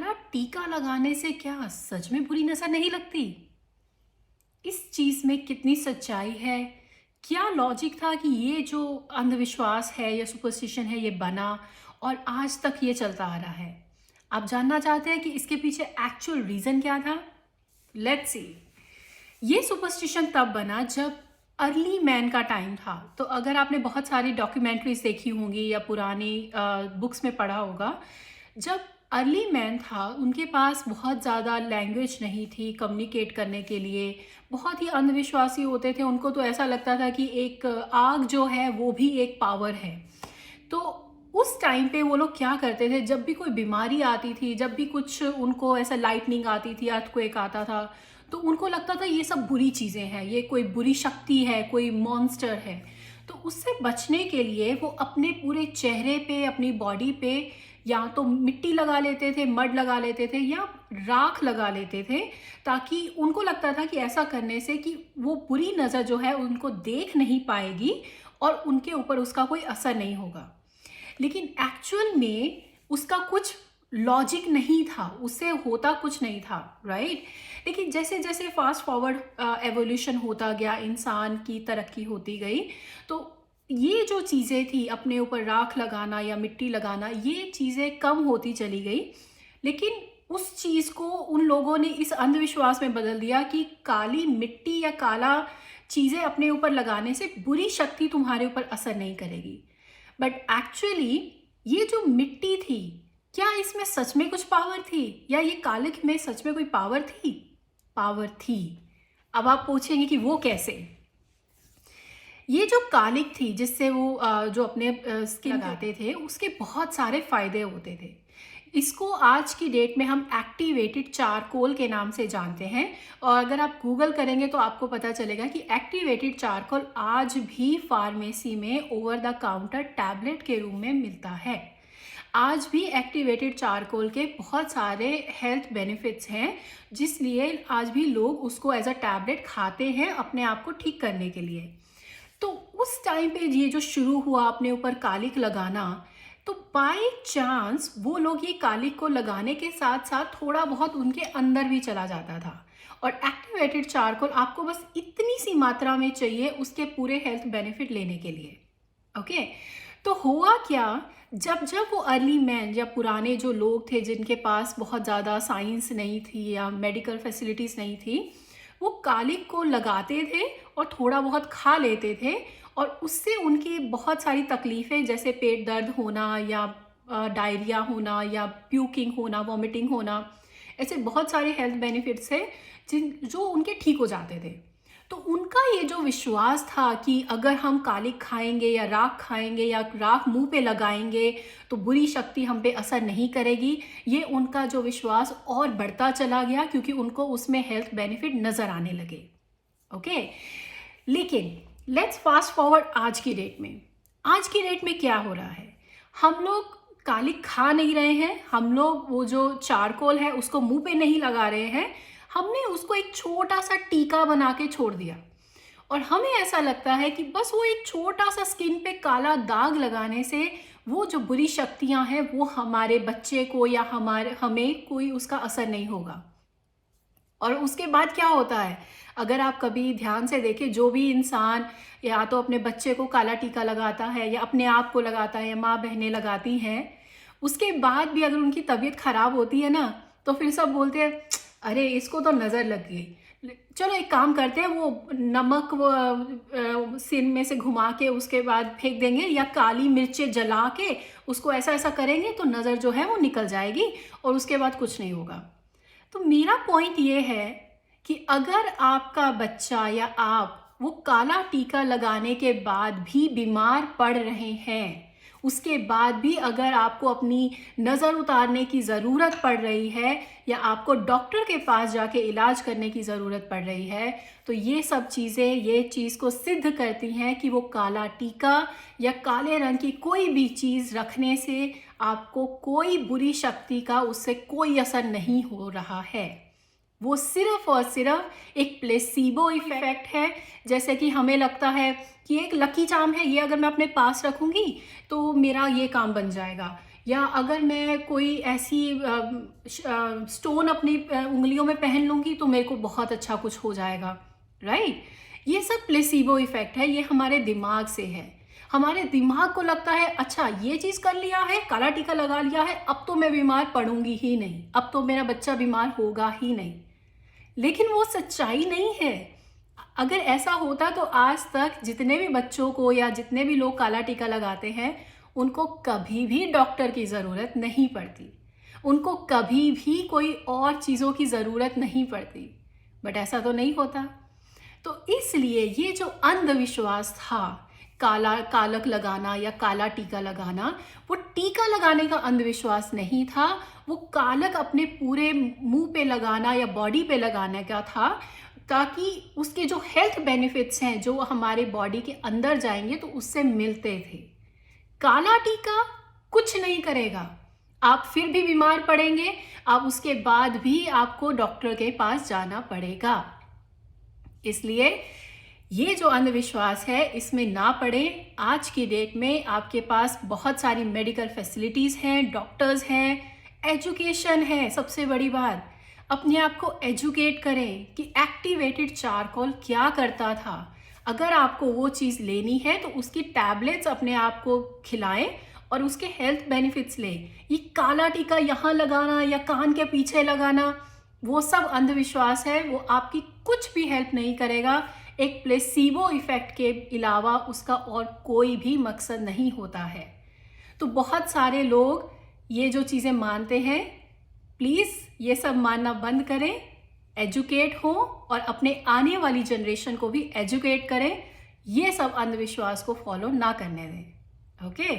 काला टीका लगाने से क्या सच में बुरी नजर नहीं लगती? इस चीज में कितनी सच्चाई है? क्या लॉजिक था कि ये जो अंधविश्वास है या सुपरस्टिशन है ये बना और आज तक ये चलता आ रहा है? आप जानना चाहते हैं कि इसके पीछे एक्चुअल रीजन क्या था? Let's see. ये सुपरस्टिशन तब बना जब अर्ली मैन का टाइम था। तो अगर आपने बहुत सारी डॉक्यूमेंट्रीज देखी होंगी या पुरानी बुक्स में पढ़ा होगा, जब अर्ली मैन था उनके पास बहुत ज़्यादा लैंग्वेज नहीं थी कम्युनिकेट करने के लिए। बहुत ही अंधविश्वासी होते थे। उनको तो ऐसा लगता था कि एक आग जो है वो भी एक पावर है। तो उस टाइम पे वो लोग क्या करते थे, जब भी कोई बीमारी आती थी, जब भी कुछ उनको ऐसा लाइटनिंग आती थी, अर्थक्वेक आता था, तो उनको लगता था ये सब बुरी चीज़ें हैं, ये कोई बुरी शक्ति है, कोई मॉन्स्टर है। तो उससे बचने के लिए वो अपने पूरे चेहरे पे, अपनी बॉडी पे या तो मिट्टी लगा लेते थे, मड लगा लेते थे या राख लगा लेते थे, ताकि उनको लगता था कि ऐसा करने से कि वो बुरी नज़र जो है उनको देख नहीं पाएगी और उनके ऊपर उसका कोई असर नहीं होगा। लेकिन एक्चुअल में उसका कुछ लॉजिक नहीं था, उससे होता कुछ नहीं था, राइट। लेकिन जैसे जैसे फास्ट फॉरवर्ड एवोल्यूशन होता गया, इंसान की तरक्की होती गई, तो ये जो चीज़ें थी अपने ऊपर राख लगाना या मिट्टी लगाना, ये चीज़ें कम होती चली गई। लेकिन उस चीज़ को उन लोगों ने इस अंधविश्वास में बदल दिया कि काली मिट्टी या काला चीज़ें अपने ऊपर लगाने से बुरी शक्ति तुम्हारे ऊपर असर नहीं करेगी। बट एक्चुअली ये जो मिट्टी थी, क्या इसमें सच में कुछ पावर थी या ये कालिक में सच में कोई पावर थी? पावर थी। अब आप पूछेंगे कि वो कैसे? ये जो कालिक थी जिससे वो जो अपने स्किन लगाते थे, उसके बहुत सारे फायदे होते थे। इसको आज की डेट में हम एक्टिवेटेड चारकोल के नाम से जानते हैं। और अगर आप गूगल करेंगे तो आपको पता चलेगा कि एक्टिवेटेड चारकोल आज भी फार्मेसी में ओवर द काउंटर टैबलेट के रूप में मिलता है। आज भी एक्टिवेटेड चारकोल के बहुत सारे हेल्थ बेनिफिट्स हैं, जिसलिए आज भी लोग उसको एज अ टैबलेट खाते हैं अपने आप को ठीक करने के लिए। तो उस टाइम पे ये जो शुरू हुआ अपने ऊपर कालिक लगाना, तो बाय चांस वो लोग ये कालिक को लगाने के साथ साथ थोड़ा बहुत उनके अंदर भी चला जाता था। और एक्टिवेटेड चारकोल आपको बस इतनी सी मात्रा में चाहिए उसके पूरे हेल्थ बेनिफिट लेने के लिए। ओके, तो हुआ क्या, जब जब वो अर्ली मैन या पुराने जो लोग थे जिनके पास बहुत ज़्यादा साइंस नहीं थी या मेडिकल फैसिलिटीज़ नहीं थी, वो कालिक को लगाते थे और थोड़ा बहुत खा लेते थे, और उससे उनकी बहुत सारी तकलीफ़ें जैसे पेट दर्द होना या डायरिया होना या प्यूकिंग होना, वॉमिटिंग होना, ऐसे बहुत सारे हेल्थ बेनिफिट्स है जो उनके ठीक हो जाते थे। तो उनका ये जो विश्वास था कि अगर हम कालिक खाएंगे या राख खाएंगे या राख मुंह पे लगाएंगे तो बुरी शक्ति हम पे असर नहीं करेगी, ये उनका जो विश्वास और बढ़ता चला गया क्योंकि उनको उसमें हेल्थ बेनिफिट नज़र आने लगे। ओके, लेकिन लेट्स फास्ट फॉरवर्ड आज की डेट में। आज की डेट में क्या हो रहा है, हम लोग कालिक खा नहीं रहे हैं, हम लोग वो जो चारकोल है उसको मुंह पे नहीं लगा रहे हैं, हमने उसको एक छोटा सा टीका बना के छोड़ दिया। और हमें ऐसा लगता है कि बस वो एक छोटा सा स्किन पे काला दाग लगाने से वो जो बुरी शक्तियां हैं वो हमारे बच्चे को या हमें कोई उसका असर नहीं होगा। और उसके बाद क्या होता है, अगर आप कभी ध्यान से देखें, जो भी इंसान या तो अपने बच्चे को काला टीका लगाता है या अपने आप को लगाता है या माँ बहनें लगाती हैं, उसके बाद भी अगर उनकी तबीयत खराब होती है ना, तो फिर सब बोलते हैं अरे इसको तो नज़र लग गई, चलो एक काम करते हैं, वो नमक वो सिन में से घुमा के उसके बाद फेंक देंगे या काली मिर्चें जला के उसको ऐसा ऐसा करेंगे तो नज़र जो है वो निकल जाएगी और उसके बाद कुछ नहीं होगा। तो मेरा पॉइंट ये है कि अगर आपका बच्चा या आप वो काला टीका लगाने के बाद भी बीमार पड़ रहे हैं, उसके बाद भी अगर आपको अपनी नज़र उतारने की ज़रूरत पड़ रही है या आपको डॉक्टर के पास जाके इलाज करने की ज़रूरत पड़ रही है, तो ये सब चीज़ें ये चीज़ को सिद्ध करती हैं कि वो काला टीका या काले रंग की कोई भी चीज़ रखने से आपको कोई बुरी शक्ति का उससे कोई असर नहीं हो रहा है। वो सिर्फ और सिर्फ एक प्लेसीबो इफेक्ट है। जैसे कि हमें लगता है कि एक लकी चार्म है, ये अगर मैं अपने पास रखूँगी तो मेरा ये काम बन जाएगा, या अगर मैं कोई ऐसी स्टोन अपनी उंगलियों में पहन लूँगी तो मेरे को बहुत अच्छा कुछ हो जाएगा, राइट? ये सब प्लेसिबो इफेक्ट है, ये हमारे दिमाग से है। हमारे दिमाग को लगता है अच्छा ये चीज़ कर लिया है, काला टीका लगा लिया है, अब तो मैं बीमार पड़ूंगी ही नहीं, अब तो मेरा बच्चा बीमार होगा ही नहीं। लेकिन वो सच्चाई नहीं है। अगर ऐसा होता तो आज तक जितने भी बच्चों को या जितने भी लोग काला टीका लगाते हैं उनको कभी भी डॉक्टर की ज़रूरत नहीं पड़ती, उनको कभी भी कोई और चीज़ों की ज़रूरत नहीं पड़ती। बट ऐसा तो नहीं होता। तो इसलिए ये जो अंधविश्वास था, कालक लगाना या काला टीका लगाना, वो टीका लगाने का अंधविश्वास नहीं था, वो कालक अपने पूरे मुंह पे लगाना या बॉडी पे लगाने का था, ताकि उसके जो हेल्थ बेनिफिट्स हैं जो हमारे बॉडी के अंदर जाएंगे तो उससे मिलते थे। काला टीका कुछ नहीं करेगा, आप फिर भी बीमार पड़ेंगे, आप उसके बाद भी आपको डॉक्टर के पास जाना पड़ेगा। इसलिए ये जो अंधविश्वास है इसमें ना पड़े। आज की डेट में आपके पास बहुत सारी मेडिकल फैसिलिटीज़ हैं, डॉक्टर्स हैं, एजुकेशन है। सबसे बड़ी बात, अपने आप को एजुकेट करें कि एक्टिवेटेड चारकोल क्या करता था। अगर आपको वो चीज़ लेनी है तो उसकी टैबलेट्स अपने आप को खिलाएं और उसके हेल्थ बेनिफिट्स लें। ये काला टीका यहाँ लगाना या कान के पीछे लगाना, वो सब अंधविश्वास है, वो आपकी कुछ भी हेल्प नहीं करेगा। एक प्लेसिबो इफेक्ट के अलावा उसका और कोई भी मकसद नहीं होता है। तो बहुत सारे लोग ये जो चीज़ें मानते हैं, प्लीज़ ये सब मानना बंद करें, एजुकेट हो और अपने आने वाली जनरेशन को भी एजुकेट करें। ये सब अंधविश्वास को फॉलो ना करने दें। ओके।